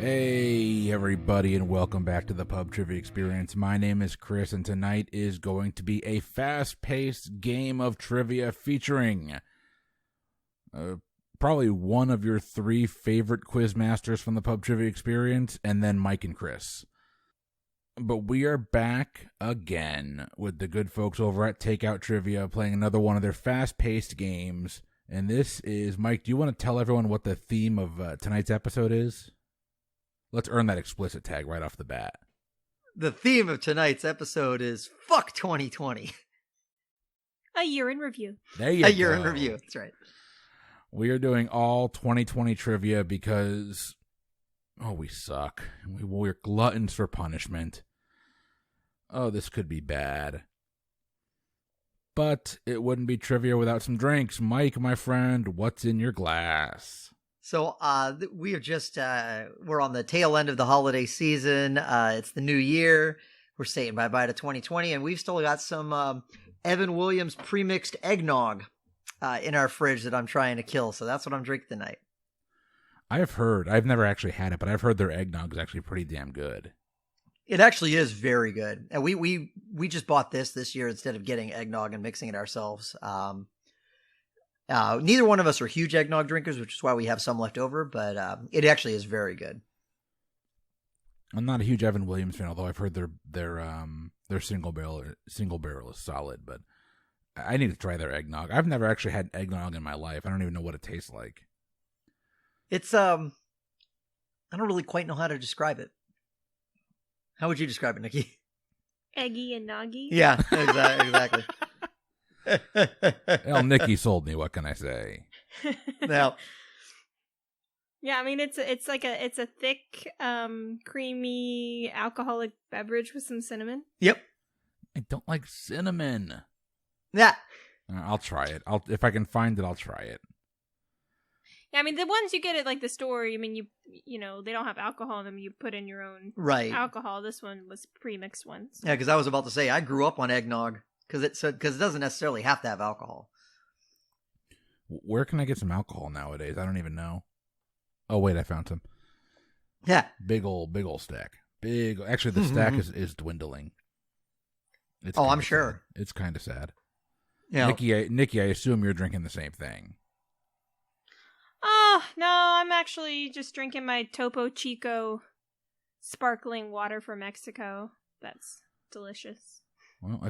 Hey everybody, and welcome back to the Pub Trivia Experience. My name is Chris, and tonight is going to be a fast-paced game of trivia featuring probably one of your three favorite quiz masters from the Pub Trivia Experience, and then Mike and Chris. But we are back again with the good folks over at Takeout Trivia playing another one of their fast-paced games. And this is, Mike, do you want to tell everyone what the theme of tonight's episode is? Let's earn that explicit tag right off the bat. The theme of tonight's episode is Fuck 2020. A year in review. There you go. A year in review. That's right. We are doing all 2020 trivia because, we suck. We're gluttons for punishment. Oh, this could be bad. But it wouldn't be trivia without some drinks. Mike, my friend, what's in your glass? So we have just, we're on the tail end of the holiday season. It's the new year. We're saying bye-bye to 2020, and we've still got some Evan Williams pre-mixed eggnog in our fridge that I'm trying to kill. So that's what I'm drinking tonight. I've never actually had it, but I've heard their eggnog is actually pretty damn good. It actually is very good. And we just bought this year instead of getting eggnog and mixing it ourselves. Neither one of us are huge eggnog drinkers, which is why we have some left over, but it actually is very good. I'm not a huge Evan Williams fan, although I've heard their single barrel is solid, but I need to try their eggnog. I've never actually had eggnog in my life. I don't even know what it tastes like. It's I don't really quite know how to describe it. How would you describe it, Nikki? Eggy and noggy? Yeah, exactly. Well, Nikki sold me. What can I say? Now, yeah, I mean it's a thick, creamy alcoholic beverage with some cinnamon. Yep. I don't like cinnamon. Yeah. I'll try it. If I can find it, I'll try it. Yeah, I mean the ones you get at like the store. I mean you know they don't have alcohol in them. You put in your own alcohol. This one was pre-mixed ones. Yeah, because I was about to say I grew up on eggnog. Because it doesn't necessarily have to have alcohol. Where can I get some alcohol nowadays? I don't even know. Oh, wait, I found some. Yeah. Big old stack. Actually, the stack is dwindling. I'm sure. Sad. It's kind of sad. Yeah. Nikki, I assume you're drinking the same thing. Oh, no, I'm actually just drinking my Topo Chico sparkling water from Mexico. That's delicious. Well,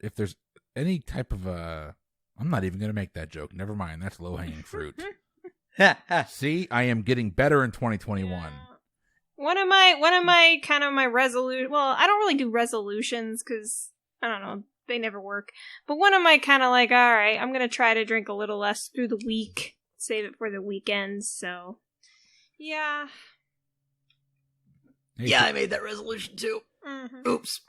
if there's any type of I'm not even going to make that joke. Never mind. That's low-hanging fruit. See, I am getting better in 2021. Yeah. One of my kind of my resolution. Well, I don't really do resolutions because I don't know, they never work. But one of my kind of like, all right, I'm going to try to drink a little less through the week, save it for the weekends. So, yeah. Hey, yeah, I made that resolution too. Mm-hmm. Oops.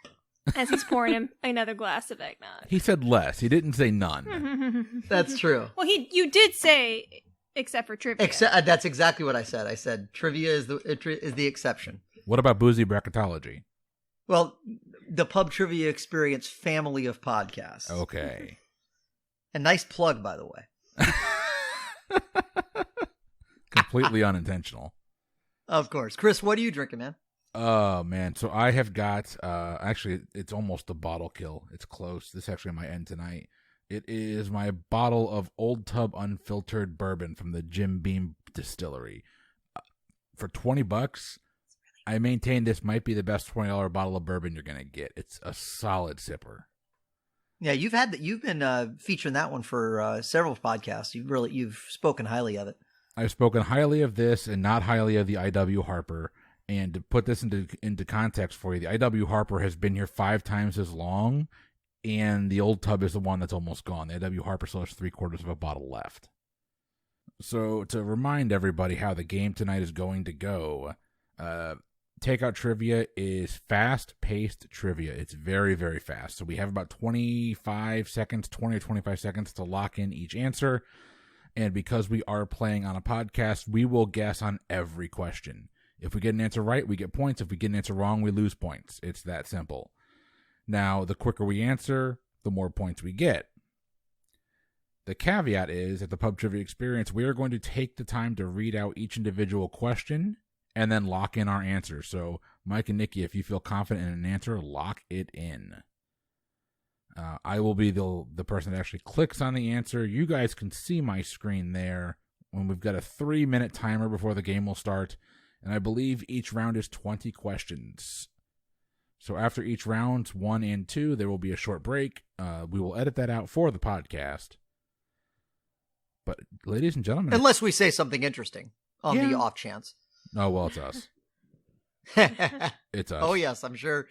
As he's pouring him another glass of eggnog. He said less. He didn't say none. That's true. Well, you did say except for trivia. That's exactly what I said. I said trivia is the exception. What about boozy bracketology? Well, the Pub Trivia Experience family of podcasts. Okay. A nice plug, by the way. Completely unintentional. Of course. Chris, what are you drinking, man? Oh, man. So I have got, actually, it's almost a bottle kill. It's close. This is actually my end tonight. It is my bottle of Old Tub Unfiltered Bourbon from the Jim Beam Distillery. For $20, I maintain this might be the best $20 bottle of bourbon you're going to get. It's a solid sipper. Yeah, you've been featuring that one for several podcasts. You've spoken highly of it. I've spoken highly of this and not highly of the I.W. Harper. And to put this into context for you, the I.W. Harper has been here 5 times as long, and the Old Tub is the one that's almost gone. The I.W. Harper still has 3/4 of a bottle left. So to remind everybody how the game tonight is going to go, Takeout Trivia is fast-paced trivia. It's very, very fast. So we have about 25 seconds, 20 or 25 seconds to lock in each answer. And because we are playing on a podcast, we will guess on every question. If we get an answer right, we get points. If we get an answer wrong, we lose points. It's that simple. Now, the quicker we answer, the more points we get. The caveat is, at the Pub Trivia Experience, we are going to take the time to read out each individual question and then lock in our answer. So, Mike and Nikki, if you feel confident in an answer, lock it in. I will be the person that actually clicks on the answer. You guys can see my screen there when we've got a 3-minute timer before the game will start. And I believe each round is 20 questions. So after each round, 1 and 2, there will be a short break. We will edit that out for the podcast. But, ladies and gentlemen... Unless we say something interesting on the off chance. Oh, well, it's us. It's us. Oh, yes, I'm sure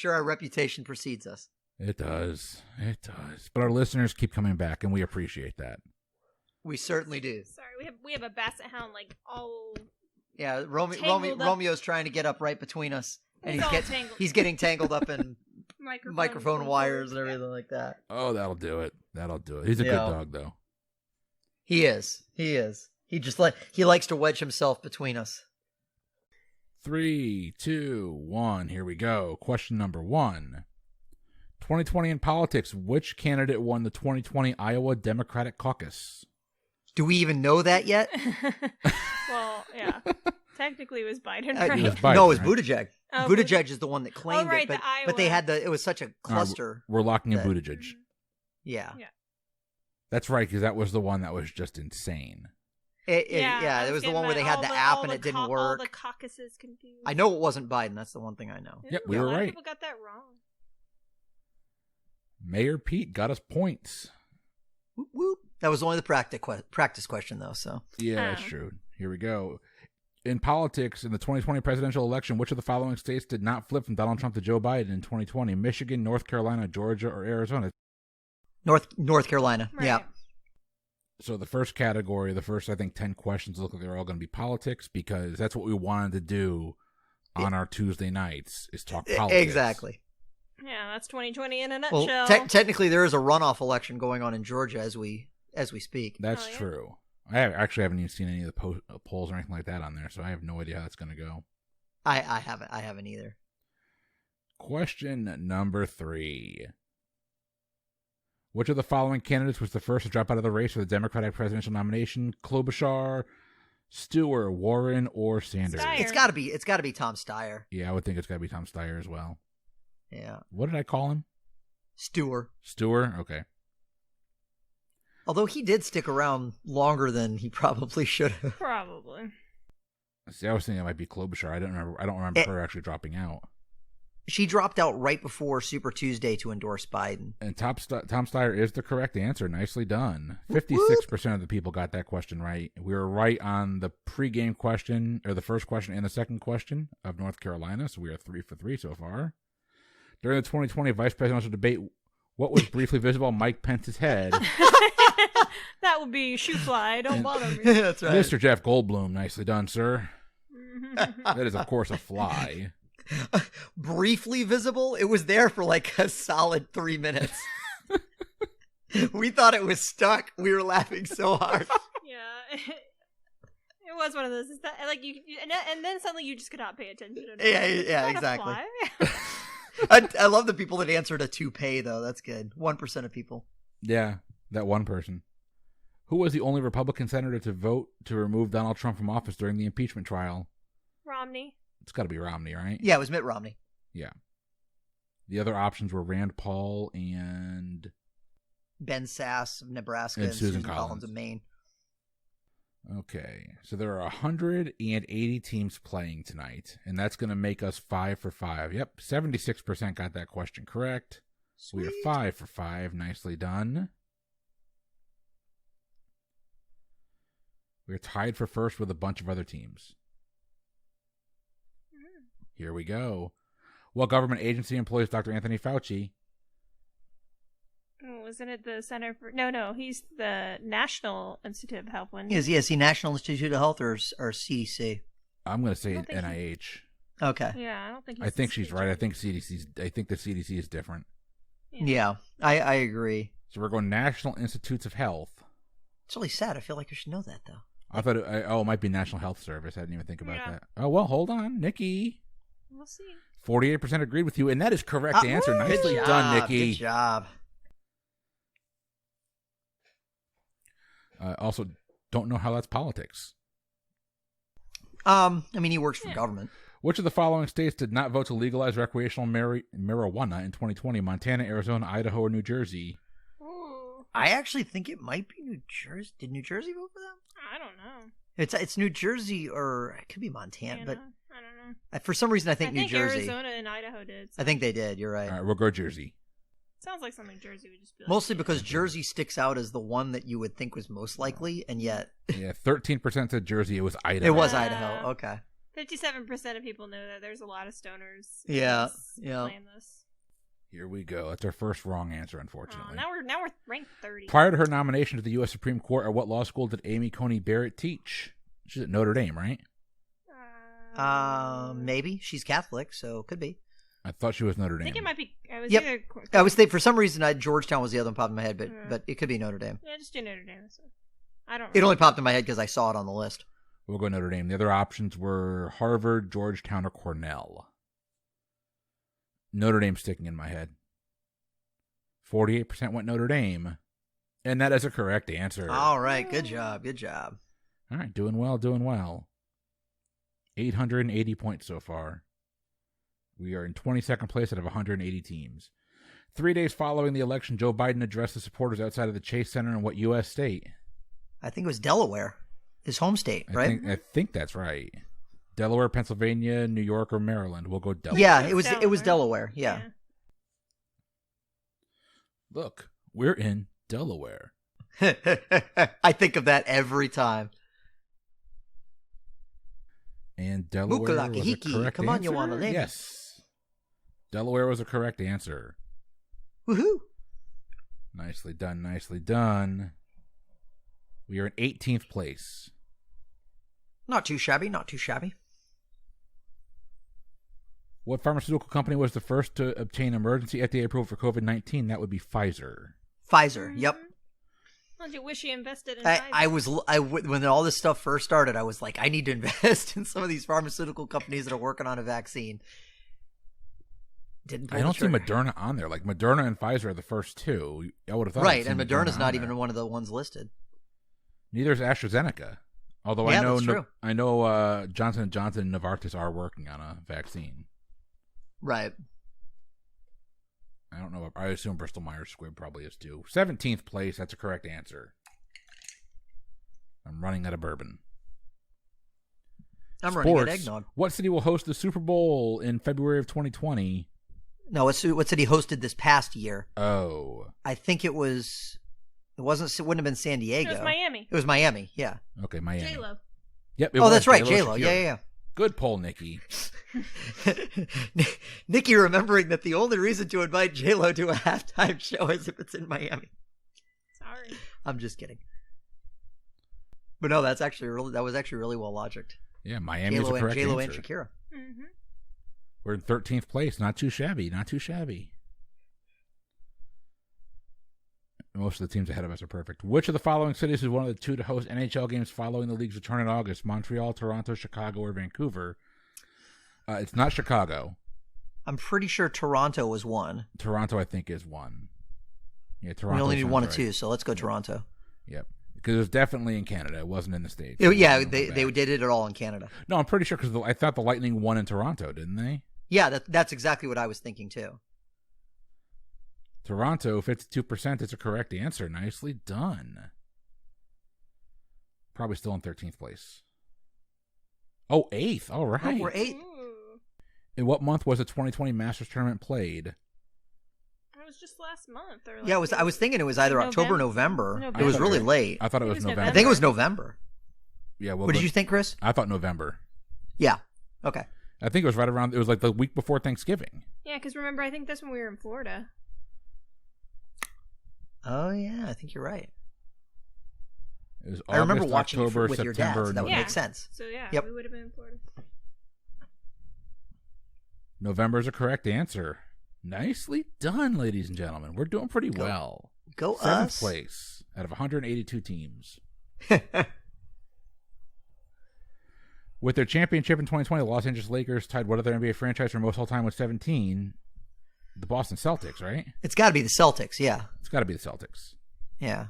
our reputation precedes us. It does. It does. But our listeners keep coming back, and we appreciate that. We certainly do. Sorry, we have a basset hound like all. Yeah, Romeo's trying to get up right between us, and he's getting tangled up in microphone wires and everything like that. Oh, that'll do it. He's a good dog, though. He is. He likes to wedge himself between us. 3, 2, 1. Here we go. Question number 1. 2020 in politics. Which candidate won the 2020 Iowa Democratic Caucus? Do we even know that yet? Well, yeah. Technically, it was Biden, right? It was Biden, no, it was right? Buttigieg. Oh, Buttigieg is the one that claimed right, it, the but they Iowa. had it was such a cluster. We're locking in Buttigieg. Yeah. That's right, because that was the one that was just insane. It was the one where they had the app and it didn't work. All the caucuses confused. I know it wasn't Biden. That's the one thing I know. Yep, we were right. People got that wrong. Mayor Pete got us points. Whoop, whoop. That was only the practice question, though. So yeah, that's true. Here we go. In politics, in the 2020 presidential election, which of the following states did not flip from Donald Trump to Joe Biden in 2020? Michigan, North Carolina, Georgia, or Arizona? North Carolina. Right. Yeah. So the first category, the first, I think, 10 questions look like they're all going to be politics because that's what we wanted to do on our Tuesday nights is talk politics. Exactly. Yeah, that's 2020 in a nutshell. Well, technically, there is a runoff election going on in Georgia as we speak. That's true. I actually haven't even seen any of the polls or anything like that on there, so I have no idea how that's going to go. I haven't either. Question number 3. Which of the following candidates was the first to drop out of the race for the Democratic presidential nomination? Klobuchar, Stewart, Warren, or Sanders? Steyer. It's got to be Tom Steyer. Yeah, I would think it's got to be Tom Steyer as well. Yeah. What did I call him? Stewart. Okay. Although he did stick around longer than he probably should have. Probably. See, I was thinking it might be Klobuchar. I don't remember her actually dropping out. She dropped out right before Super Tuesday to endorse Biden. And Tom Steyer is the correct answer. Nicely done. 56% of the people got that question right. We were right on the pregame question, or the first question and the second question of North Carolina, so we are 3 for 3 so far. During the 2020 vice presidential debate, what was briefly visible on Mike Pence's head? That would be shoe fly. Don't bother me. That's right. Mr. Jeff Goldblum, nicely done, sir. That is, of course, a fly. Briefly visible? It was there for like a solid 3 minutes. We thought it was stuck. We were laughing so hard. Yeah. It was one of those. That, like you, and then suddenly you just could not pay attention. Yeah, exactly. I love the people that answered a toupee, though. That's good. 1% of people. Yeah, that one person. Who was the only Republican senator to vote to remove Donald Trump from office during the impeachment trial? Romney. It's got to be Romney, right? Yeah, it was Mitt Romney. Yeah. The other options were Rand Paul and Ben Sass of Nebraska and Susan Collins of Maine. Okay, so there are 180 teams playing tonight, and that's going to make us 5 for 5. Yep, 76% got that question correct. Sweet. We are 5 for 5. Nicely done. We're tied for first with a bunch of other teams. Here we go. What government agency employs Dr. Anthony Fauci? Oh, isn't it the Center for... No, he's the National Institute of Health one. Is he National Institute of Health or CDC? I'm going to say NIH. Okay. Yeah, I don't think I think she's right. I think the CDC is different. Yeah, I agree. So we're going National Institutes of Health. It's really sad. I feel like I should know that, though. I thought it might be National Health Service. I didn't even think about that. Oh, well, hold on. Nikki. We'll see. 48% agreed with you, and that is correct answer. Nicely done, Nikki. Good job. Also, don't know how that's politics. I mean, he works for government. Which of the following states did not vote to legalize recreational marijuana in 2020? Montana, Arizona, Idaho, or New Jersey? Ooh, I actually think it might be New Jersey. Did New Jersey vote for them? I don't know. It's New Jersey, or it could be Montana, but I don't know. for some reason I think New Jersey. Arizona and Idaho did. So. I think they did. You're right. All right, we'll go Jersey. Sounds like something Jersey would just be like. Mostly because Jersey sticks out as the one that you would think was most likely, and yet 13% said Jersey. It was Idaho. it was Idaho. Okay. 57% of people know that there's a lot of stoners. Yeah. Playing this. Here we go. That's our first wrong answer, unfortunately. Now we're ranked 30. Prior to her nomination to the U.S. Supreme Court, at what law school did Amy Coney Barrett teach? She's at Notre Dame, right? Maybe she's Catholic, so could be. I thought she was Notre Dame. I think it might be. I was Yep. either. I was thinking for some reason Georgetown was the other one popped in my head, but it could be Notre Dame. Yeah, just do Notre Dame. So. I don't. It only popped in my head because I saw it on the list. We'll go Notre Dame. The other options were Harvard, Georgetown, or Cornell. Notre Dame sticking in my head. 48% went Notre Dame. And that is a correct answer. All right. Good job. Good job. All right. Doing well, doing well. 880 points so far. We are in 22nd place out of 180 teams. 3 days following the election, Joe Biden addressed the supporters outside of the Chase Center in what U.S. state? I think it was Delaware, his home state, right? I think that's right. Delaware, Pennsylvania, New York, or Maryland. We'll go Delaware. Yeah, it was Delaware. Yeah. Look, we're in Delaware. I think of that every time. And Delaware was a correct Come on, answer. you want to live? Yes. Delaware was a correct answer. Woohoo! Nicely done, nicely done. We are in 18th place. Not too shabby, not too shabby. What pharmaceutical company was the first to obtain emergency FDA approval for COVID-19? That would be Pfizer. Pfizer, yep. Don't you wish you invested in Pfizer? When all this stuff first started, I was like, I need to invest in some of these pharmaceutical companies that are working on a vaccine. I don't see Moderna on there. Like Moderna and Pfizer are the first two. I would have thought. Right, and Moderna's not even one of the ones listed. Neither is AstraZeneca. Although yeah, I know Johnson & Johnson and Novartis are working on a vaccine. Right. I don't know. I assume Bristol Myers Squibb probably is too. 17th place. That's a correct answer. I'm running out of bourbon. I'm running out of eggnog. What city will host the Super Bowl in February of 2020? No, what city hosted this past year? Oh. I think it was... It wouldn't have been San Diego. It was Miami. It was Miami, yeah. Okay, Miami. J-Lo. Yep. That's right, J-Lo. Yeah. Good poll, Nikki. Nikki remembering that the only reason to invite J-Lo to a halftime show is if it's in Miami. Sorry. I'm just kidding. But no, that was actually really well logicked. Yeah, Miami is a correct J-Lo answer. and Shakira. Mm-hmm. We're in 13th place. Not too shabby. Not too shabby. Most of the teams ahead of us are perfect. Which of the following cities is one of the two to host NHL games following the league's return in August? Montreal, Toronto, Chicago, or Vancouver? It's not Chicago. I'm pretty sure Toronto was one. Toronto, I think, is one. Yeah, Toronto. We only need one or right. two, so let's go Toronto. Yep. Because it was definitely in Canada. It wasn't in the States. Yeah, they did it all in Canada. No, I'm pretty sure because I thought the Lightning won in Toronto, didn't they? Yeah, that's exactly what I was thinking too. Toronto, 52% is a correct answer. Nicely done. Probably still in 13th place. Oh, 8th. All right. Oh, we're 8th. Ooh. In what month was the 2020 Masters Tournament played? It was just last month. Or Yeah, I was thinking it was either October or November. It was really late. I thought it was November. I think it was November. Yeah. Well, what did you think, Chris? I thought November. Yeah. Okay. I think it was right around. It was like the week before Thanksgiving. Yeah, because remember, I think that's when we were in Florida. Oh yeah, I think you're right. It was August, I remember watching October, it with your dad, so that would make sense. So yeah, Yep. we would have been in Florida. November is a correct answer. Nicely done, ladies and gentlemen. We're doing pretty well. Go 7th us. place out of 182 teams. With their championship in 2020, the Los Angeles Lakers tied what other NBA franchise for most all-time with 17? The Boston Celtics, right? It's got to be the Celtics, yeah. It's got to be the Celtics. Yeah.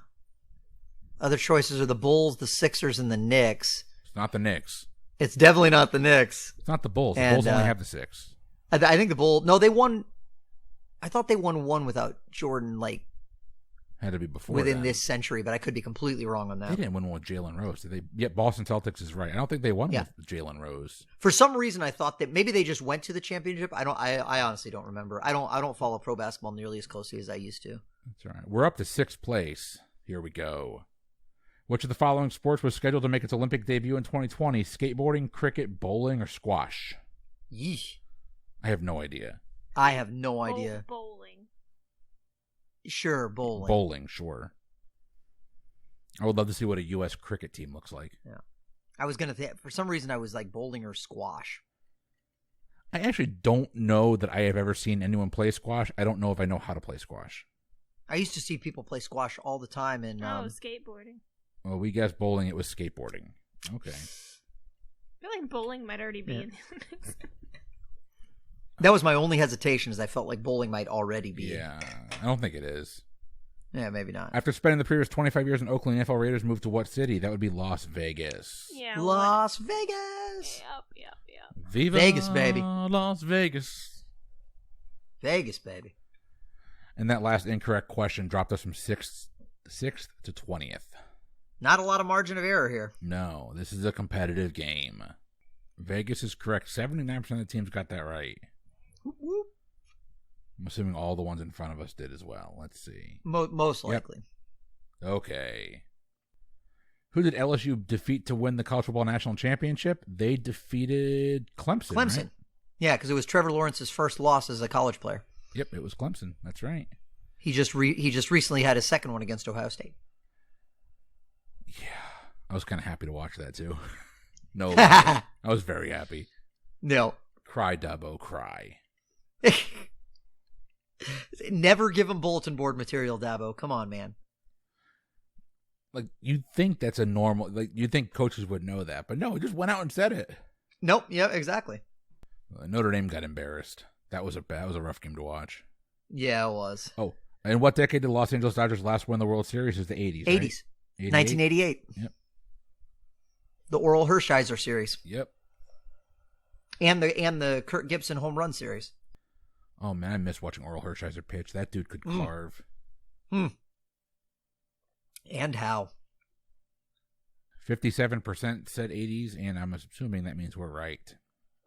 Other choices are the Bulls, the Sixers, and the Knicks. It's not the Knicks. It's definitely not the Knicks. It's not the Bulls. The And, Bulls only have the 6. I think the Bulls. No, they won. I thought they won one without Jordan, like Had to be before within then. this century, but I could be completely wrong on They that. didn't win one with Jalen Rose. Did they? Yeah, Boston Celtics is right. I don't think they won Yeah. with Jalen Rose. For some reason, I thought that maybe they just went to the championship. I honestly don't remember. I don't follow pro basketball nearly as closely as I used to. That's all right. We're up to 6th place. Here we go. Which of the following sports was scheduled to make its Olympic debut in 2020? Skateboarding, cricket, bowling, or squash? Yeesh. I have no idea. I have no idea. Bowling. Sure, bowling. Bowling, sure. I would love to see what a U.S. cricket team looks like. Yeah. I was gonna for some reason I was like bowling or squash. I actually don't know that I have ever seen anyone play squash. I don't know if I know how to play squash. I used to see people play squash all the time, and Skateboarding. Well, we guessed bowling. It was skateboarding. Okay. I feel like bowling might already be in the Olympics. that was my only hesitation, is I felt like bowling might already be. Yeah, I don't think it is. Yeah, maybe not. After spending the previous 25 years in Oakland, the NFL Raiders moved to what city? That would be Las Vegas. Yeah. Las Vegas. Yep. Viva Vegas, baby. Las Vegas. Vegas, baby. And that last incorrect question dropped us from 6th to 20th. Not a lot of margin of error here. No, this is a competitive game. Vegas is correct. 79% of the teams got that right. Whoop, whoop. I'm assuming all the ones in front of us did as well. Let's see. Most likely. Okay. Who did LSU defeat to win the College Football National Championship? They defeated Clemson. Right? Yeah, because it was Trevor Lawrence's first loss as a college player. Yep, it was Clemson. That's right. He just recently had his second one against Ohio State. Yeah, I was kind of happy to watch that too. No, I was very happy. No. Cry, Dubbo, cry. Never give him bulletin board material, Dabo. Come on, man. Like, you'd think that's a normal, like, you'd think coaches would know that, but no, he just went out and said it. Nope. Yeah, exactly. Notre Dame got embarrassed. That was a rough game to watch. Yeah, it was. Oh, and what decade did the Los Angeles Dodgers last win the World Series? It was the 80s, right? 80s. 1988. Yep. The Oral Hershiser series. Yep. And the Kurt Gibson home run series. Oh, man, I miss watching Oral Hershiser pitch. That dude could carve. And how? 57% said 80s, and I'm assuming that means we're right.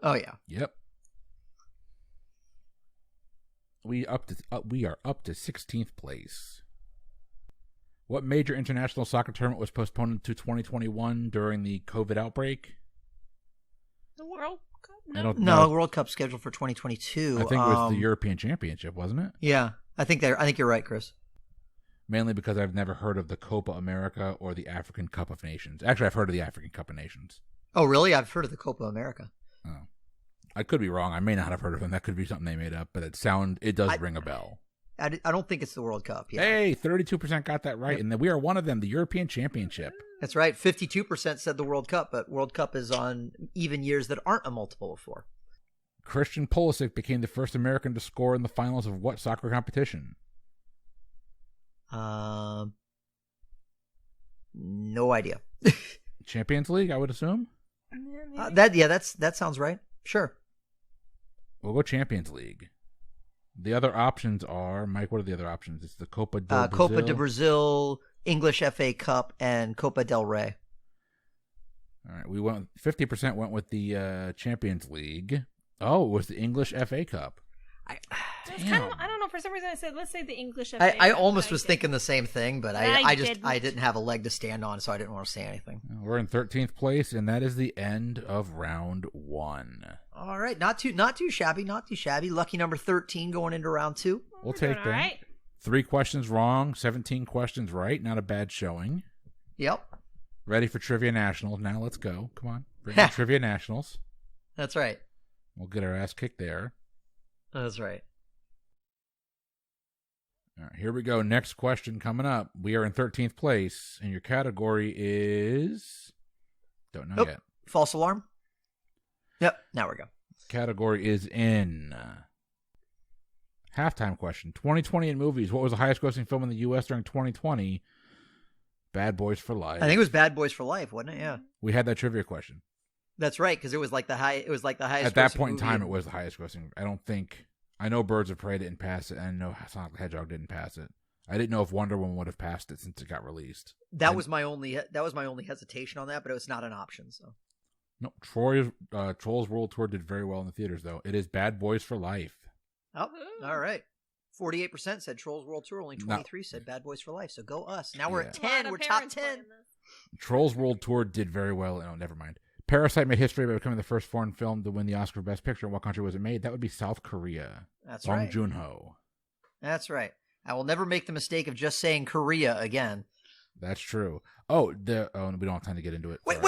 Oh, yeah. Yep. We are up to 16th place. What major international soccer tournament was postponed to 2021 during the COVID outbreak? The World Cup? I don't No, know. World Cup scheduled for 2022. I think it was the European Championship, wasn't it? Yeah, I think you're right, Chris. Mainly because I've never heard of the Copa America or the African Cup of Nations. Actually, I've heard of the African Cup of Nations. Oh, really? I've heard of the Copa America. Oh. I could be wrong. I may not have heard of them. That could be something they made up, but it does ring a bell. I don't think it's the World Cup. Yeah. Hey, 32% got that right, and then we are one of them, the European Championship. That's right. 52% said the World Cup, but World Cup is on even years that aren't a multiple of 4. Christian Pulisic became the first American to score in the finals of what soccer competition? No idea. Champions League, I would assume. That sounds right. Sure. We'll go Champions League. The other options are, Mike, what are the other options? It's the Copa do Brasil. Copa do Brazil, English FA Cup, and Copa del Rey. All right, 50% went with the Champions League. Oh, it was the English FA Cup. I don't know. For some reason, I said let's say the English. FA I Cup, almost but was thinking the same thing, but I didn't have a leg to stand on, so I didn't want to say anything. We're in 13th place, and that is the end of round 1. All right, not too shabby, not too shabby. Lucky number 13 going into round 2. We'll take that. Right. 3 questions wrong, 17 questions right. Not a bad showing. Yep, Ready for Trivia Nationals. Now let's go. Come on. Bring in Trivia Nationals. that's right. We'll get our ass kicked there. That's right. All right, here we go. Next question coming up. We are in 13th place, and your category is... Don't know yet. False alarm. Yep, now we go. Category is in... Halftime question. 2020 in movies. What was the highest grossing film in the U.S. during 2020? Bad Boys for Life. I think it was Bad Boys for Life, wasn't it? Yeah. We had that trivia question. That's right, because it was like the highest. At that point in time, it was the highest grossing. I know Birds of Prey didn't pass it, and I know Sonic the Hedgehog didn't pass it. I didn't know if Wonder Woman would have passed it since it got released. That was my only hesitation on that, but it was not an option. So no, Trolls World Tour did very well in the theaters, though. It is Bad Boys for Life. Oh, all right. 48% said Trolls World Tour. Only 23 said Bad Boys for Life. So go us. Now we're at 10. We're top 10. Trolls World Tour did very well. Oh, never mind. Parasite made history by becoming the first foreign film to win the Oscar for Best Picture. In what country was it made? That would be South Korea. That's Bong right. Joon-ho. That's right. I will never make the mistake of just saying Korea again. That's true. Oh, we don't have time to get into it. Wait.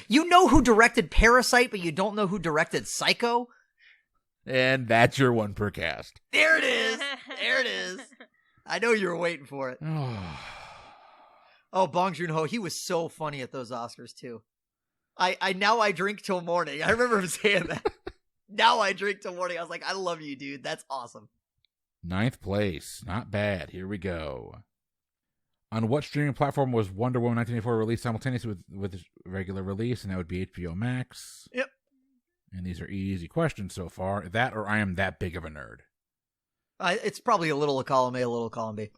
You know who directed Parasite, but you don't know who directed Psycho? And that's your one per cast. There it is. There it is. I know you were waiting for it. Oh, Bong Joon-ho, he was so funny at those Oscars, too. I drink till morning. I remember him saying that. Now I drink till morning. I was like, I love you, dude. That's awesome. 9th place. Not bad. Here we go. On what streaming platform was Wonder Woman 1984 released simultaneously with its regular release? And that would be HBO Max. Yep. And these are easy questions so far. That or I am that big of a nerd. It's probably a little of column A, a little column B.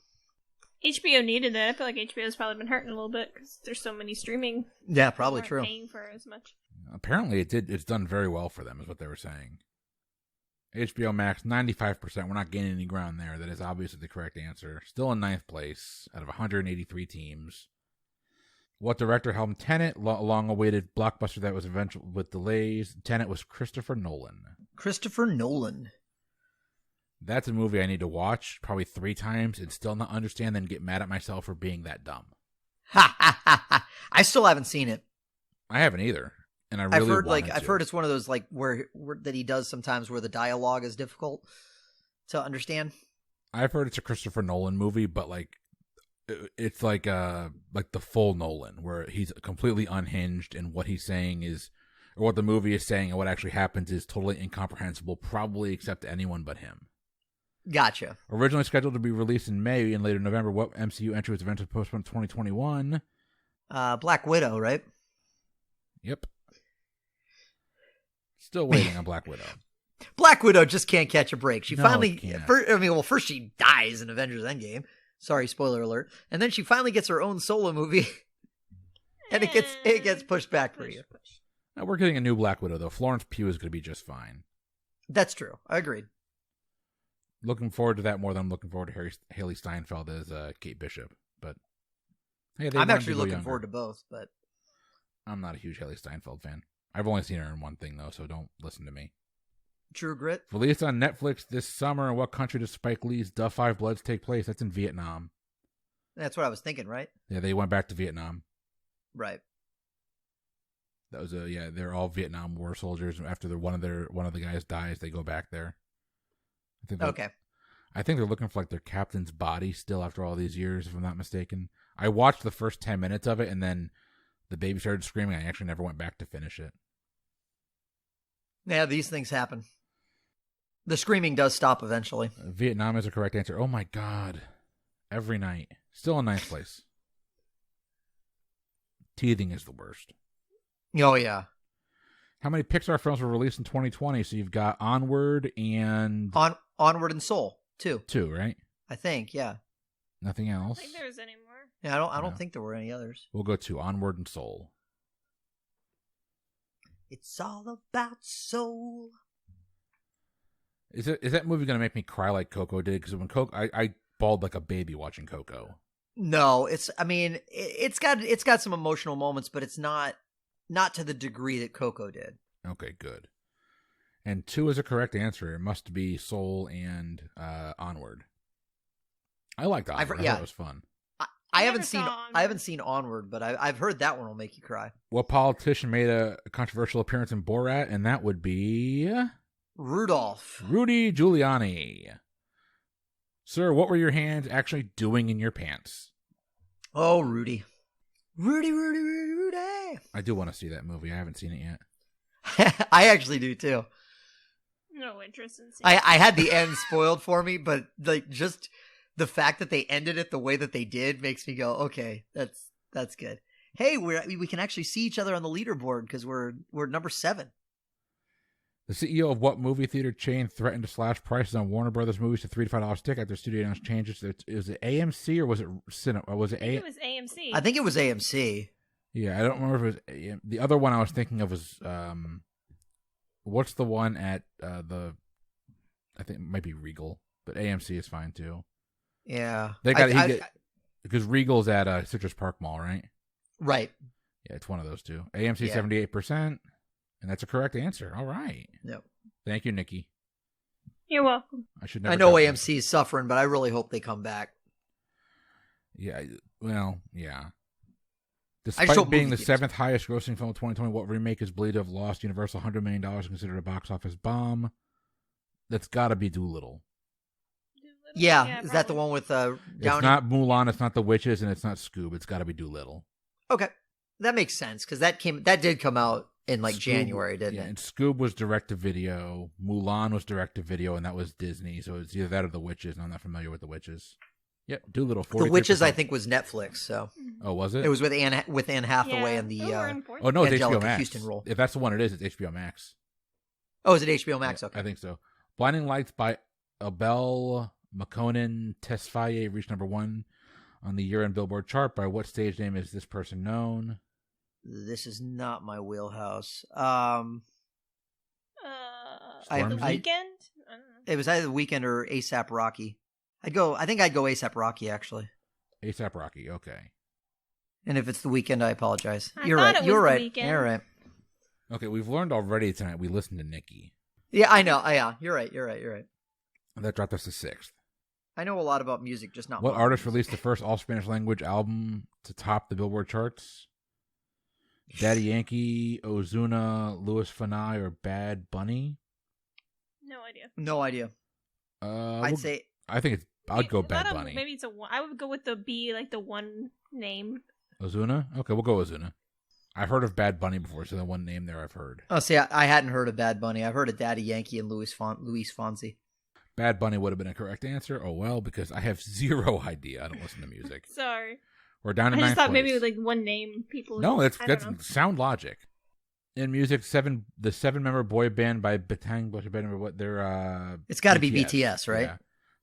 HBO needed that. I feel like HBO's probably been hurting a little bit because there's so many streaming. Yeah, probably true. Paying for as much. Apparently, it's done very well for them, is what they were saying. HBO Max, 95%. We're not gaining any ground there. That is obviously the correct answer. Still in 9th place out of 183 teams. What director helmed Tenet? Long-awaited blockbuster that was eventually with delays. Tenet was Christopher Nolan. Christopher Nolan. That's a movie I need to watch probably 3 times and still not understand, then get mad at myself for being that dumb. I still haven't seen it. I haven't either, and I really I've heard it's one of those where that he does sometimes where the dialogue is difficult to understand. I've heard it's a Christopher Nolan movie, but it's like the full Nolan, where he's completely unhinged, and what he's saying is, or what the movie is saying, and what actually happens is totally incomprehensible, probably except to anyone but him. Gotcha. Originally scheduled to be released in May and later November, what MCU entry was eventually postponed to 2021? Black Widow, right? Yep. Still waiting on Black Widow. Black Widow just can't catch a break. She finally, can't. First she dies in Avengers Endgame. Sorry, spoiler alert. And then she finally gets her own solo movie, and it gets pushed back for you. Now we're getting a new Black Widow though. Florence Pugh is going to be just fine. That's true. I agreed. Looking forward to that more than I'm looking forward to Haley Steinfeld as Kate Bishop. But hey, I'm actually looking forward to both. But I'm not a huge Haley Steinfeld fan. I've only seen her in one thing though, so don't listen to me. True Grit. Released on Netflix this summer. In what country does Spike Lee's Da 5 Bloods take place? That's in Vietnam. That's what I was thinking, right? Yeah, they went back to Vietnam. Right. That was they're all Vietnam War soldiers. After one of the guys dies, they go back there. Okay. I think they're looking for their captain's body still after all these years, if I'm not mistaken. I watched the first 10 minutes of it, and then the baby started screaming. I actually never went back to finish it. Yeah, these things happen. The screaming does stop eventually. Vietnam is the correct answer. Oh my God. Every night. Still in 9th place. Teething is the worst. Oh, yeah. How many Pixar films were released in 2020? So you've got Onward and... Onward and Soul, 2. 2, right? I think, yeah. Nothing else? I don't think there was any more. Yeah, I don't think there were any others. We'll go to Onward and Soul. It's all about soul. Is that movie going to make me cry like Coco did? Because when I bawled like a baby watching Coco. No, it's got some emotional moments, but it's not to the degree that Coco did. Okay, good. And 2 is a correct answer. It must be Soul and Onward. I liked Onward. I thought it was fun. I haven't seen Onward, but I've heard that one will make you cry. What politician made a controversial appearance in Borat? And that would be Rudolph. Rudy Giuliani. Sir, what were your hands actually doing in your pants? Oh, Rudy. Rudy. I do want to see that movie. I haven't seen it yet. I actually do too. No interest in seeing I had the end spoiled for me, but just the fact that they ended it the way that they did makes me go, okay, that's good. hey, we can actually see each other on the leaderboard because we're number 7. The CEO of what movie theater chain threatened to slash prices on Warner Brothers movies to $3 to $5 a ticket after studio announced changes? Was it AMC or was it Cinema? Was it It was AMC. I think it was AMC. Yeah, I don't remember if it was the other one I was thinking of was what's the one at I think it might be Regal, but AMC is fine too. Yeah, They got because Regal's at Citrus Park Mall, right? Right. Yeah, it's one of those two. AMC Yeah. 78%, and that's a correct answer. All right. Yep. Thank you, Nikki. You're welcome. I should never. I know got that. AMC is suffering, but I really hope they come back. Yeah. Well, yeah. just Despite hope being the movie theaters- 7th highest grossing film of 2020, what remake is believed to have lost Universal $100 million and considered a box office bomb? That's got to be Doolittle. Yeah, is that the probably. one with It's Downey? not Mulan, it's not The Witches, and it's not Scoob. It's got to be Doolittle. Okay, that makes sense because that did come out in like Scoob- January, didn't yeah, it? and Scoob was direct to video. Mulan was direct to video, and that was Disney. So it's either that or The Witches, and I'm not familiar with The Witches. Yep, Doolittle. 43%. The Witches, I think, was Netflix. So Oh, was it? it was with Anne Hathaway Yeah. and the. we're in fourth. Oh no, it's Angelica HBO Max. Houston role. If that's the one it is, it's HBO Max. Oh, is it HBO Max? Yeah, Okay. I think so. Blinding Lights by Abel Makonnen Tesfaye reached number 1 on the year-end Billboard chart. By what stage name is this person known? This is not my wheelhouse. Stormzy? The Weekend. I don't know. It was either The Weeknd or ASAP Rocky. I think I'd go ASAP Rocky actually. A$AP Rocky. Okay. And if it's The Weeknd, I apologize. I You're thought right. it was You're The right. Weeknd. You're right. Okay, we've learned already tonight. We listened to Nikki. Yeah, I know. Yeah, you're right. You're right. That dropped us to 6th. I know a lot about music, just not. What modern artist music. released the first all-Spanish language album to top the Billboard charts? Daddy Yankee, Ozuna, Luis Fonsi, or Bad Bunny? No idea. No idea. I'd say I think I'd go Maybe- Bad not a- Bunny. Maybe it's I would go with the B, like the one name. Ozuna? Okay, we'll go Ozuna. I've heard of Bad Bunny before, so the one name there I've heard. Oh, see, I hadn't heard of Bad Bunny. I've heard of Daddy Yankee and Luis Fonsi. Bad Bunny would have been a correct answer. Oh well, because I have zero idea. I don't listen to music. Sorry, We're down to I 9th just thought place. maybe with like one name people. No, that's I don't know. sound logic. In music, the 7-member boy band by Batang Bush Band. What they're It's got to be BTS, right? Yeah.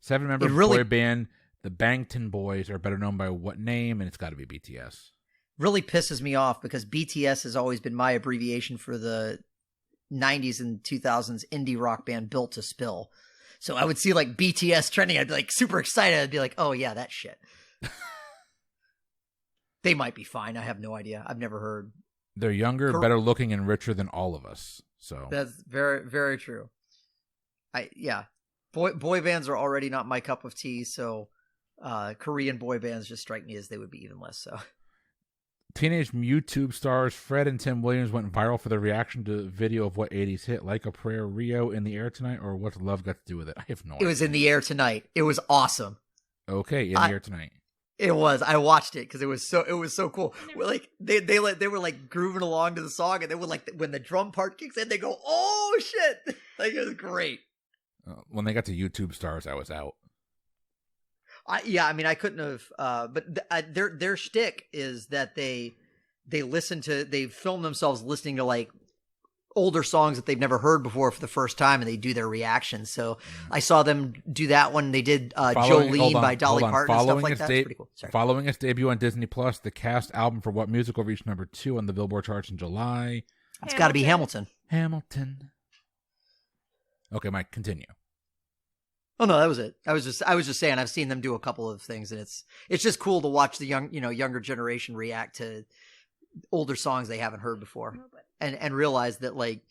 7-member It really- boy band, the Bangtan Boys, are better known by what name? And it's got to be BTS. Really pisses me off because BTS has always been my abbreviation for the 90s and 2000s indie rock band Built to Spill. So I would see like BTS trending. I'd be like super excited. I'd be like, oh yeah, that shit. They might be fine. I have no idea. I've never heard. They're younger, better looking, and richer than all of us. So That's very, very true. Boy bands are already not my cup of tea. So Korean boy bands just strike me as they would be even less so. teenage YouTube stars Fred and Tim Williams went viral for their reaction to a video of what 80s hit, Like a Prayer, Rio, In the Air Tonight, or What's Love Got to Do with It? I have no idea. It was In the Air Tonight. It was awesome. Okay, In the Air Tonight. It was. I watched it because it was so cool. Like they were like grooving along to the song, and they would like when the drum part kicks in, they go, "Oh shit!" Like it was great. When they got to YouTube stars, I was out. I mean, I couldn't have. But their shtick is that they film themselves listening to like older songs that they've never heard before for the first time, and they do their reactions. So I saw them do that one. They did Jolene by Dolly Parton and stuff like that. It's pretty cool. Sorry. Following its debut on Disney Plus, the cast album for What Musical reached number 2 on the Billboard charts in July. It's got to be Hamilton. Hamilton. Okay, Mike, continue. Oh no, that was it. I was just saying I've seen them do a couple of things, and it's just cool to watch the younger generation react to older songs they haven't heard before, and realize that like,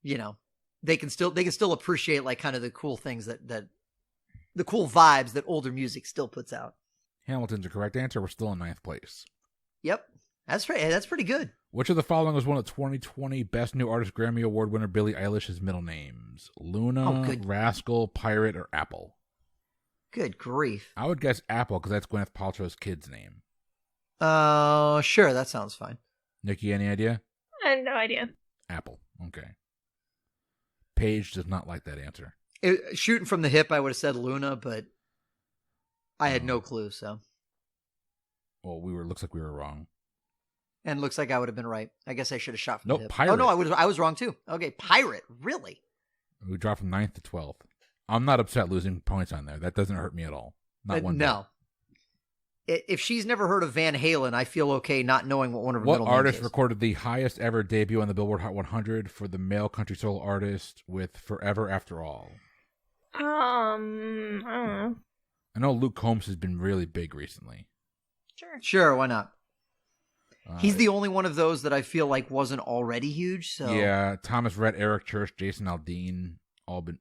they can still appreciate like kind of the cool things that the cool vibes that older music still puts out. Hamilton's a correct answer. We're still in 9th place. Yep, that's right. That's pretty good. Which of the following was one of the 2020 Best New Artist Grammy Award winner Billie Eilish's middle names? Luna, Rascal, Pirate, or Apple? Good grief. I would guess Apple because that's Gwyneth Paltrow's kid's name. Sure, that sounds fine. Nikki, any idea? I have no idea. Apple. Okay. Paige does not like that answer. Shooting from the hip, I would have said Luna, but I had no clue. So, Well, looks like we were wrong. And looks like I would have been right. I guess I should have shot from Nope, the hip. pirate. Oh, no, I was wrong too. Okay, pirate. Really? We dropped from 9th to 12th. I'm not upset losing points on there. That doesn't hurt me at all. Not one bit. No. If she's never heard of Van Halen, I feel okay not knowing what one of her middle names is. What artist recorded the highest ever debut on the Billboard Hot 100 for the male country solo artist with Forever After All? I don't know. I know Luke Combs has been really big recently. Sure, why not? He's the only one of those that I feel like wasn't already huge. So yeah, Thomas Rhett, Eric Church, Jason Aldean, all been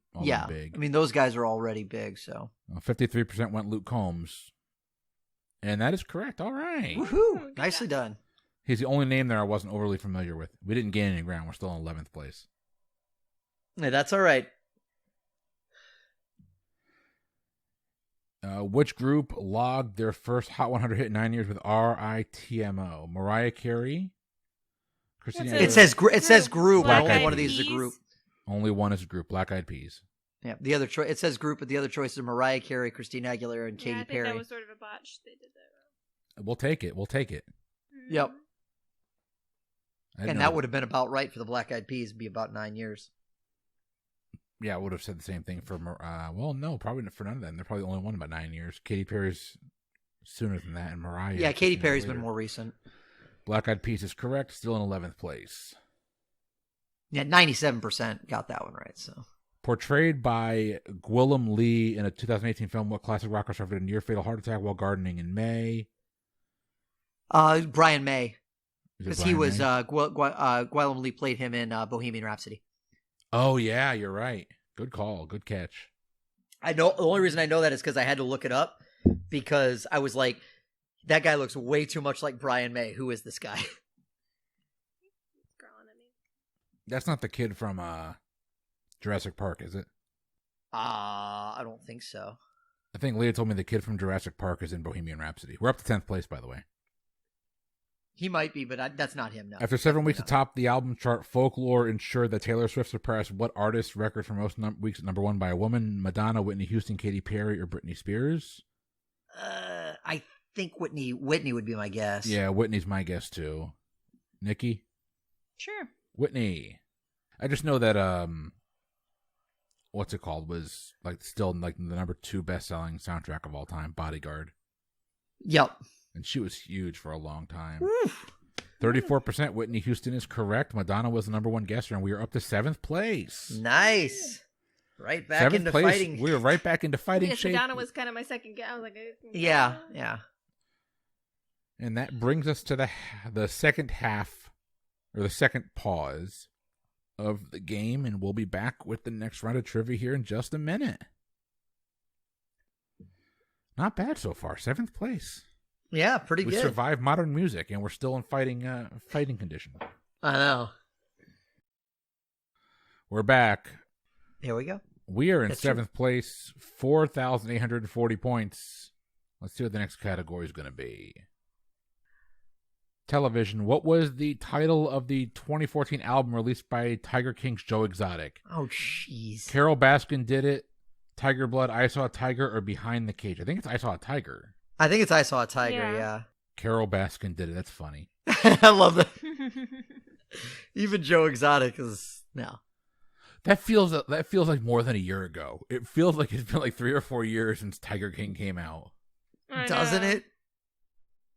big. I mean, those guys are already big. So 53% went Luke Combs, and that is correct. All right, woohoo! Nicely done. He's the only name there I wasn't overly familiar with. We didn't gain any ground. We're still in 11th place. Yeah, that's all right. Which group logged their first Hot 100 hit in 9 years with RITMO? Mariah Carey? Christina It says group. Black Only Eyed one of these Peas. is a group. Only one is a group. Black Eyed Peas. Yeah, the other it says group, but the other choices are Mariah Carey, Christina Aguilera, and Katy I think Perry. that was sort of a botch. They did that wrong. We'll take it. We'll take it. Yep. I And know. that would have been about right for the Black Eyed Peas. Be about 9 years. Yeah, I would have said the same thing for. Well, no, probably not for none of them. They're probably the only one about 9 years. Katy Perry's sooner than that, and Mariah. Yeah, is Katy just Perry's later. been more recent. Black Eyed Peas is correct. Still in 11th place. Yeah, 97% got that one right. So Portrayed by Gwilym Lee in a 2018 film, what classic rocker suffered a near-fatal heart attack while gardening in May? Brian May, Is it because he Brian was May? Gwilym Lee played him in Bohemian Rhapsody. Oh, yeah, you're right. Good call. Good catch. I know the only reason I know that is because I had to look it up because I was like, that guy looks way too much like Brian May. Who is this guy? Growling at me. That's not the kid from Jurassic Park, is it? I don't think so. I think Leah told me the kid from Jurassic Park is in Bohemian Rhapsody. We're up to 10th place, by the way. He might be, but that's not him. No. After 7 weeks No. atop the album chart, Folklore ensured that Taylor Swift surpassed what artist's record for most weeks at number one by a woman? Madonna, Whitney Houston, Katy Perry, or Britney Spears? I think Whitney would be my guess. Yeah, Whitney's my guess too. Nikki? Sure. Whitney. I just know that what's it called was like still like the number 2 best-selling soundtrack of all time, Bodyguard. Yep. And she was huge for a long time. Oof. 34% Whitney Houston is correct. Madonna was the number 1 guesser, and we are up to 7th place. Nice. Right back 7th into place. fighting. We're right back into fighting Yes, shape. Madonna was kind of my second guess. I was like, Yeah. And that brings us to the second half, or the second pause of the game, and we'll be back with the next round of trivia here in just a minute. Not bad so far. 7th place. Yeah, pretty We good. survived modern music, and we're still in fighting condition. I know. We're back. Here we go. We are in That's true. 7th place, 4,840 points. Let's see what the next category is going to be. Television. What was the title of the 2014 album released by Tiger King's Joe Exotic? Oh, jeez. Carol Baskin did it, Tiger Blood, I Saw a Tiger, or Behind the Cage? I think it's I Saw a Tiger. I think it's I Saw a Tiger, Yeah. yeah. Carol Baskin did it. That's funny. I love that. Even Joe Exotic is... No. That feels like more than a year ago. It feels like it's been like 3 or 4 years since Tiger King came out. Doesn't it?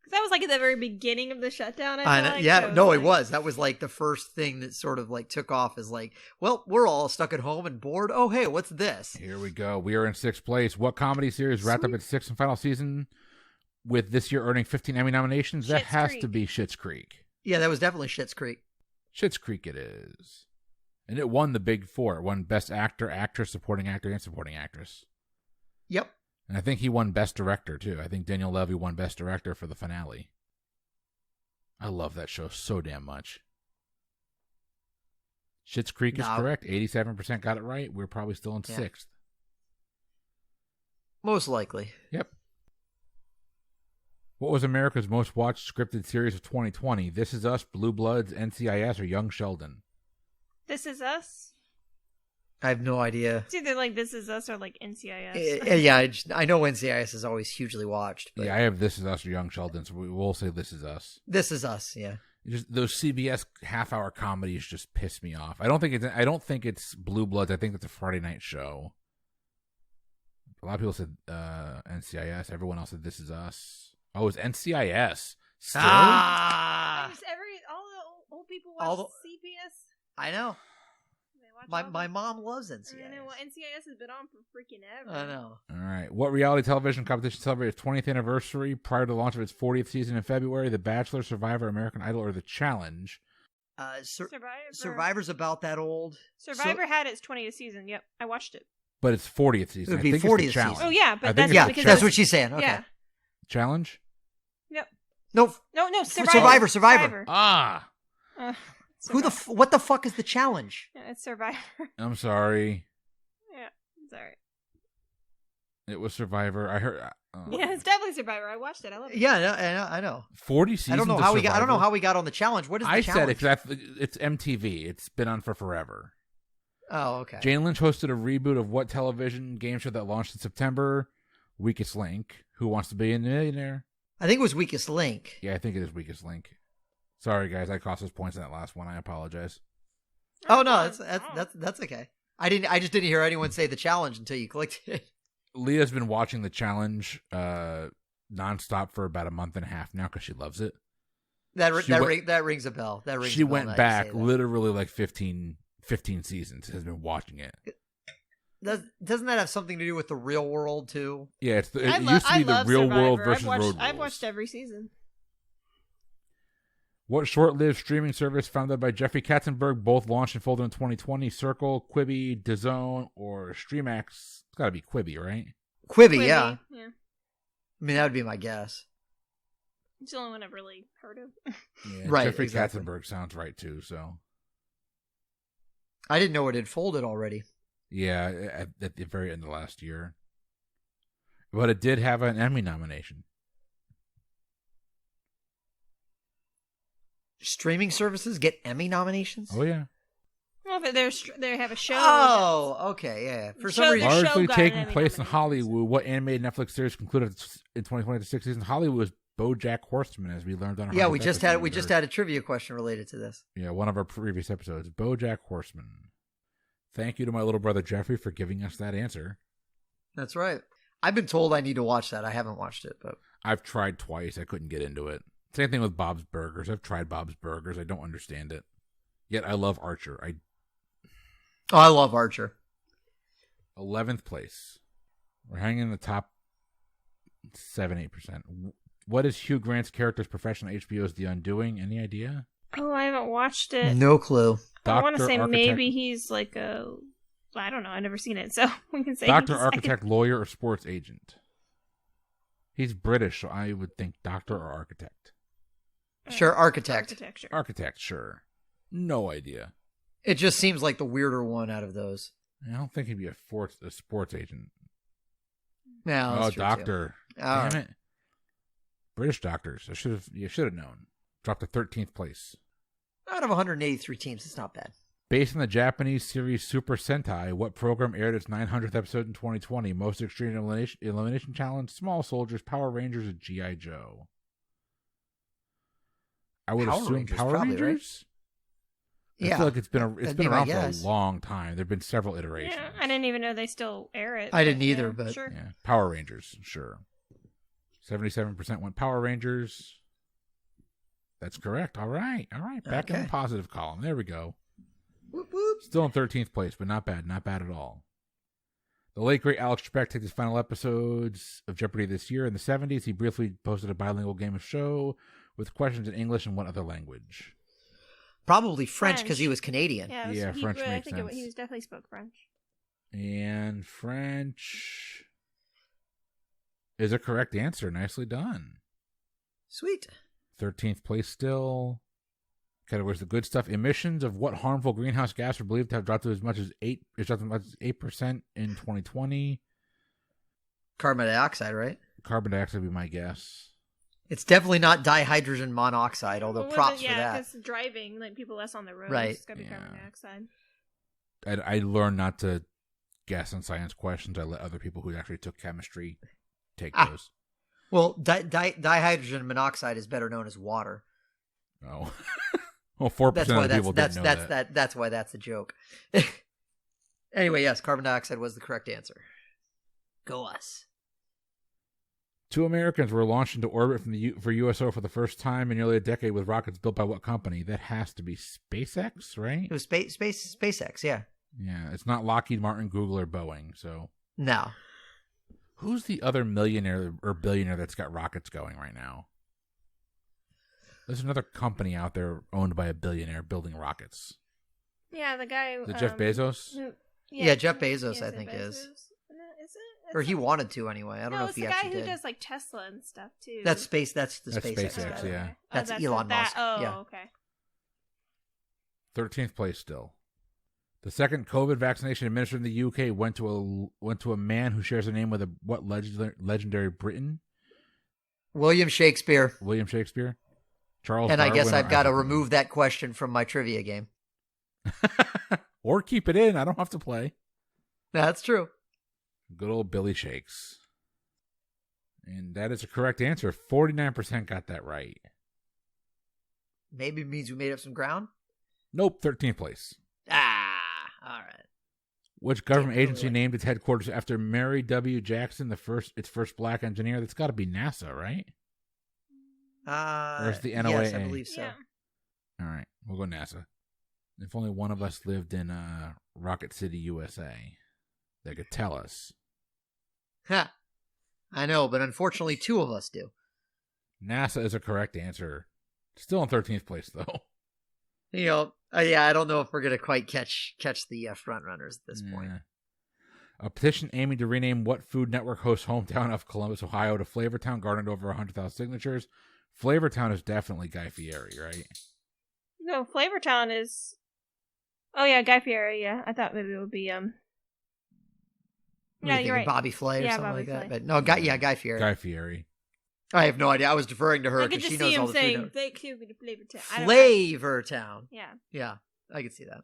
That was like at the very beginning of the shutdown. I I feel know. like, Yeah, so no, it like- was. That was like the first thing that sort of like took off as like, well, we're all stuck at home and bored. Oh, hey, what's this? Here we go. We are in 6th place. What comedy series wrapped up its 6th and final season with this year earning 15 Emmy nominations? That Schitt's has Creek. to be Schitt's Creek. Yeah, that was definitely Schitt's Creek. Schitt's Creek it is. And it won the big 4. It won Best Actor, Actress, Supporting Actor, and Supporting Actress. Yep. And I think he won Best Director, too. I think Daniel Levy won Best Director for the finale. I love that show so damn much. Schitt's Creek is No. correct. 87% got it right. We're probably still in Yeah. 6th. Most likely. Yep. What was America's most watched scripted series of 2020? This Is Us, Blue Bloods, NCIS, or Young Sheldon? This Is Us. I have no idea. It's either like This Is Us or like NCIS. Yeah, I know NCIS is always hugely watched. But Yeah, I have This Is Us or Young Sheldon, so we'll say This Is Us. This Is Us, yeah. Just those CBS half-hour comedies just piss me off. I don't think it's Blue Bloods. I think it's a Friday night show. A lot of people said NCIS. Everyone else said This Is Us. Oh, it's NCIS. Still? All the old people watch CPS. I know. They watch My mom loves NCIS. I know. Well, NCIS has been on for freaking ever. I know. All right. What reality television competition celebrated its 20th anniversary prior to the launch of its 40th season in February? The Bachelor, Survivor, American Idol, or The Challenge? Survivor's about that old. Survivor had its 20th season. Yep, I watched it. But it's 40th season. It would be 40th it's the Challenge. season. Oh yeah, but that's what she's saying. Okay. Yeah. Challenge? Yep. No. Survivor. Ah. What the fuck is the challenge? Yeah, it's Survivor. I'm sorry. Yeah, it's alright. It was Survivor. I heard. Yeah, it's definitely Survivor. I watched it. I love it. Yeah, I know. 40 seasons. I don't know how we got on the challenge. What is the challenge? I said it because it's MTV. It's been on for forever. Oh, okay. Jane Lynch hosted a reboot of what television game show that launched in September? Weakest Link. Who Wants to Be a Millionaire? I think it was Weakest Link. Yeah, I think it is Weakest Link. Sorry, guys, I cost us points in that last one. I apologize. Oh no, that's okay. I just didn't hear anyone say the challenge until you clicked it. Leah's been watching the challenge nonstop for about a month and a half now because she loves it. That rings a bell. She went back literally like 15 seasons. Has been watching it. Doesn't that have something to do with the real world too? Yeah, it used to be the real world versus road rules. I've watched every season. What short-lived streaming service founded by Jeffrey Katzenberg both launched and folded in 2020? Circle, Quibi, DAZN, or StreamX? It's got to be Quibi, right? Quibi, yeah. I mean, that would be my guess. It's the only one I've really heard of. Yeah, right, Jeffrey exactly. Katzenberg sounds right, too, so. I didn't know it had folded already. Yeah, at the very end of last year. But it did have an Emmy nomination. Streaming services get Emmy nominations? Oh, yeah. Well, but they have a show. Oh, okay, yeah. For some reason, largely taking place in Hollywood, what animated Netflix series concluded in 2020 to 6 seasons? Hollywood was BoJack Horseman, as we learned on our yeah. We just had a trivia question related to this. Yeah, one of our previous episodes. BoJack Horseman. Thank you to my little brother Jeffrey for giving us that answer. That's right. I've been told I need to watch that. I haven't watched it, but I've tried twice. I couldn't get into it. Same thing with Bob's Burgers. I've tried Bob's Burgers. I don't understand it. Yet I love Archer. I love Archer. 11th place. We're hanging in the top 7-8%. What is Hugh Grant's character's profession on HBO's The Undoing? Any idea? Oh, I haven't watched it. No clue. I want to say maybe he's like I don't know. I've never seen it, so we can say doctor, architect, lawyer, or sports agent. He's British, so I would think doctor or architect. Sure, architect. Architect, sure. No idea. It just seems like the weirder one out of those. I don't think he'd be a sports agent. No, doctor. Damn it. British doctors. You should have known. Dropped to 13th place. Out of 183 teams, it's not bad. Based on the Japanese series Super Sentai, what program aired its 900th episode in 2020? Most Extreme Elimination Challenge, Small Soldiers, Power Rangers, or G.I. Joe? I would assume Power Rangers? Right? I feel like it's been around for a long time. There have been several iterations. Yeah, I didn't even know they still air it. I didn't either, but sure. Yeah, Power Rangers, sure. 77% went Power Rangers. That's correct. All right. Back in the positive column. There we go. Whoop, whoop. Still in 13th place, but not bad. Not bad at all. The late, great Alex Trebek takes his final episodes of Jeopardy this year. In the 70s, he briefly posted a bilingual game of show with questions in English and one other language. Probably French because he was Canadian. Yeah, French makes sense. He definitely spoke French. And French is a correct answer. Nicely done. Sweet. 13th place still. Categories the good stuff. Emissions of what harmful greenhouse gas are believed to have dropped to as much as 8% in 2020. Carbon dioxide, right? Carbon dioxide would be my guess. It's definitely not dihydrogen monoxide, although props for that. Yeah, because driving, like people less on the road. Right. It's got to be carbon dioxide. I learned not to guess on science questions. I let other people who actually took chemistry take those. Well, dihydrogen monoxide is better known as water. Oh. Well, 4% That's of why the people didn't know that. that's why that's a joke. Anyway, yes, carbon dioxide was the correct answer. Go us. 2 Americans were launched into orbit for USO for the first time in nearly a decade with rockets built by what company? That has to be SpaceX, right? It was SpaceX, yeah. Yeah, it's not Lockheed Martin, Google, or Boeing. So No. who's the other millionaire or billionaire that's got rockets going right now? There's another company out there owned by a billionaire building rockets. Yeah, the guy. Is it Jeff Bezos? Yeah, Jeff Bezos, I think Bezos? is. No, is it? Or he wanted to anyway. I don't know if he actually did. It's the guy who does like Tesla and stuff too. That's the SpaceX SpaceX, guy. yeah. That's Elon Musk. Oh, yeah. okay. 13th place still. The second COVID vaccination administered in the UK went to a man who shares a name with what legendary Briton? William Shakespeare. William Shakespeare? Charles And Darwin, I guess I've got to Isaac remove that question from my trivia game. Newton? Or keep it in. I don't have to play. That's true. Good old Billy Shakes. And that is a correct answer. 49% got that right. Maybe it means we made up some ground? Nope, 13th place. Ah, all right. Which government Really agency named its headquarters after Mary W. Jackson, its first black engineer? That's got to be NASA, right? Or is the NOAA? Yes, I believe so. Yeah. All right, we'll go NASA. If only one of us lived in Rocket City, USA, they could tell us. Ha. I know, but unfortunately 2 of us do. NASA is a correct answer. Still in 13th place, though. You know, yeah, I don't know if we're going to quite catch the front runners at this point. A petition aiming to rename what Food Network hosts hometown of Columbus, Ohio to Flavortown garnered over 100,000 signatures. Flavortown is definitely Guy Fieri, right? No, Flavortown is. Oh yeah, Guy Fieri. Yeah, I thought maybe it would be What Yeah, do you you're think, right. Bobby Flay or Yeah, something Bobby like that. Flay. But no, Guy Fieri. Guy Fieri. I have no idea. I was deferring to her I could because just she see knows him all the saying food. "Thank you to Flavortown." I don't know. Flavortown. Yeah. Yeah, I could see that.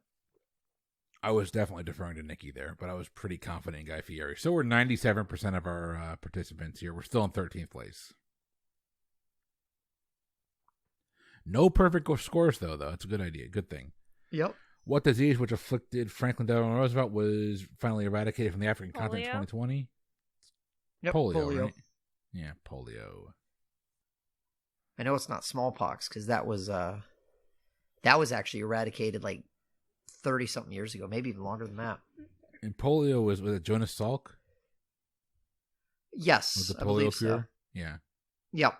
I was definitely deferring to Nikki there, but I was pretty confident in Guy Fieri. So we're 97% of our participants here. We're still in 13th place. No perfect scores, though. It's a good idea. Good thing. Yep. What disease which afflicted Franklin Delano Roosevelt was finally eradicated from the African Polio? continent in 2020? Yep. Polio, right? Yeah, polio. I know it's not smallpox because that was actually eradicated like 30-something years ago, maybe even longer than that. And polio was it Jonas Salk? Yes, Was the I polio believe cure? so. Yeah. Yep.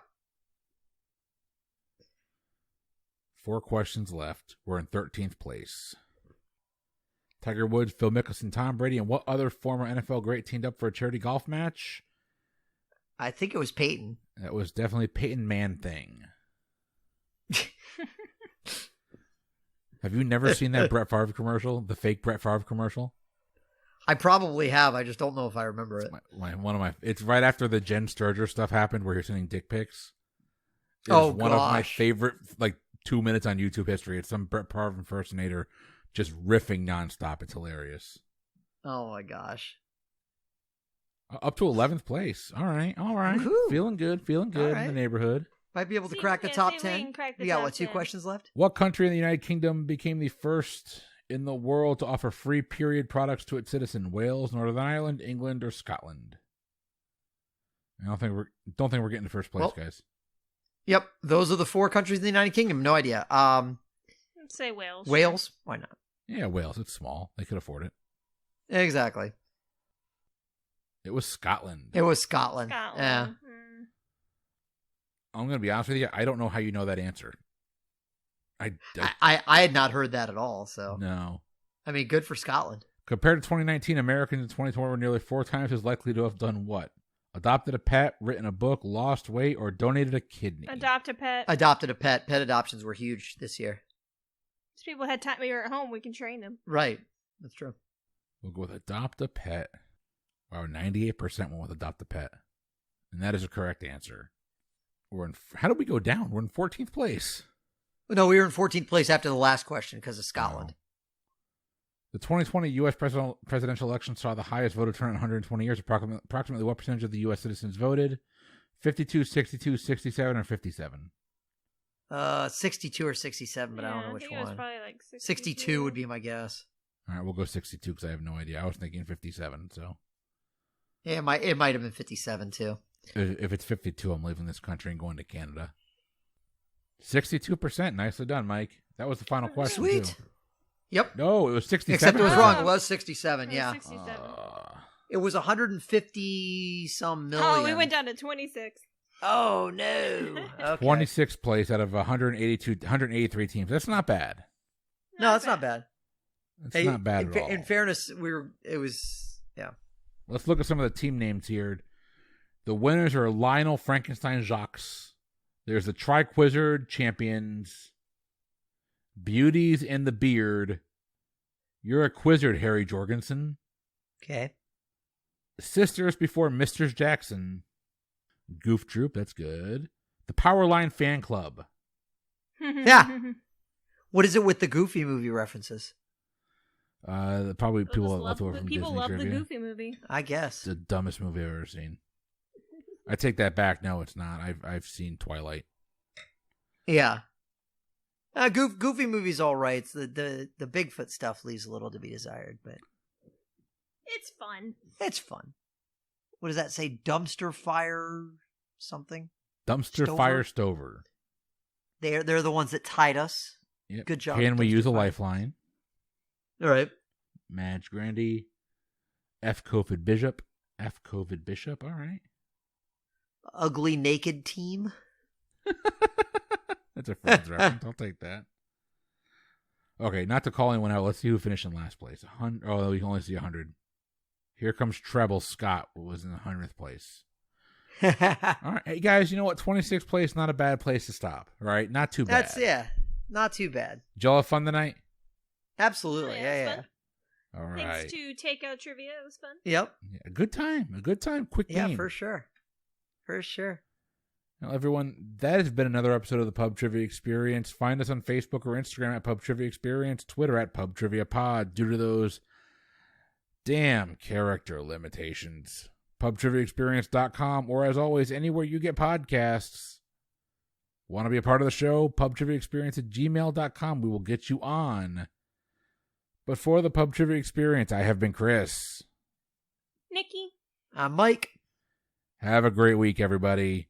4 questions left. We're in 13th place. Tiger Woods, Phil Mickelson, Tom Brady, and what other former NFL great teamed up for a charity golf match? I think it was Peyton. That was definitely Peyton Man-Thing. Have you never seen that Brett Favre commercial? The fake Brett Favre commercial? I probably have. I just don't know if I remember it. It's right after the Jen Sturger stuff happened where you're sending dick pics. It's one of my favorite 2 minutes on YouTube history. It's some Brett Favre impersonator just riffing nonstop. It's hilarious. Oh my gosh. Up to 11th place. All right. Woohoo. Feeling good in the neighborhood. Might be able to See, crack the yeah, top see if 10. we can crack the We got, top 2 10. questions left? What country in the United Kingdom became the first in the world to offer free period products to its citizens? Wales, Northern Ireland, England, or Scotland? I don't think we're getting to first place, guys. Yep. Those are the 4 countries in the United Kingdom. No idea. Let's say Wales. Wales? Why not? Yeah, Wales. It's small. They could afford it. Exactly. It was Scotland. It was Scotland. Scotland. Yeah. I'm going to be honest with you. I don't know how you know that answer. I I had not heard that at all. So no. I mean, good for Scotland. Compared to 2019, Americans in 2020 were nearly 4 times as likely to have done what? Adopted a pet, written a book, lost weight, or donated a kidney. Adopt a pet. Adopted a pet. Pet adoptions were huge this year. If people had time we were at home, we can train them. Right. That's true. We'll go with adopt a pet. Wow, 98% went with adopt a pet. And that is a correct answer. How did we go down? We're in 14th place. No, we were in 14th place after the last question because of Scotland. Oh. The 2020 U.S. presidential election saw the highest voter turnout in 120 years. Approximately what percentage of the U.S. citizens voted? 52, 62, 67, or 57? 62 or 67, but I don't know which I think it was one. probably like 62 would be my guess. All right, we'll go 62 because I have no idea. I was thinking 57. So Yeah, it might have been 57 too. if it's 52, I'm leaving this country and going to Canada. 62%. Nicely done, Mike. That was the final question. Sweet. Too. Yep. No, it was 67. Except it was Oh. wrong. It was 67. It was Yeah. 67. It was 150 some million. Oh, we went down to 26. Oh no. Okay. 26th place out of 183 teams. That's not bad. No, that's not bad. That's not bad at all. In fairness, yeah. Let's look at some of the team names here. The winners are Lionel Frankenstein Jacques. There's the Triquizzard champions. Beauties and the Beard. You're a Quizzard, Harry Jorgensen. Okay. Sisters before Misters Jackson. Goof Troop, that's good. The Powerline Fan Club. Yeah. What is it with the Goofy movie references? Probably people left over from people Disney love trivia. the Goofy movie. I guess. It's the dumbest movie I've ever seen. I take that back. No, it's not. I've seen Twilight. Yeah. Goofy movie's all right. It's the Bigfoot stuff leaves a little to be desired, but It's fun. it's fun. What does that say? Dumpster fire something? Dumpster Stover? Fire Stover. They're the ones that tied us. Yep. Good job. Can we Dumpster use a fire. lifeline? All right. Madge Grandy. F. COVID Bishop. F. COVID Bishop. All right. Ugly naked team. That's a Friends reference. I'll take that. Okay, not to call anyone out. Let's see who finished in last place. Oh, we can only see 100. Here comes Treble Scott, who was in the 100th place. All right, hey guys, you know what? 26th place, not a bad place to stop. Right? Not too bad. Not too bad. Did y'all have fun tonight? Absolutely. Oh, yeah, it was Yeah. fun. All right. Thanks to Takeout Trivia. It was fun. Yep. Yeah, a good time. A good time. Quick game. Yeah, for sure. For sure. Now, everyone, that has been another episode of the Pub Trivia Experience. Find us on Facebook or Instagram at Pub Trivia Experience, Twitter at Pub Trivia Pod. Due to those damn character limitations. PubTriviaExperience.com, or as always, anywhere you get podcasts. Want to be a part of the show? PubTriviaExperience at gmail.com. We will get you on. But for the Pub Trivia Experience, I have been Chris. Nikki. I'm Mike. Have a great week, everybody.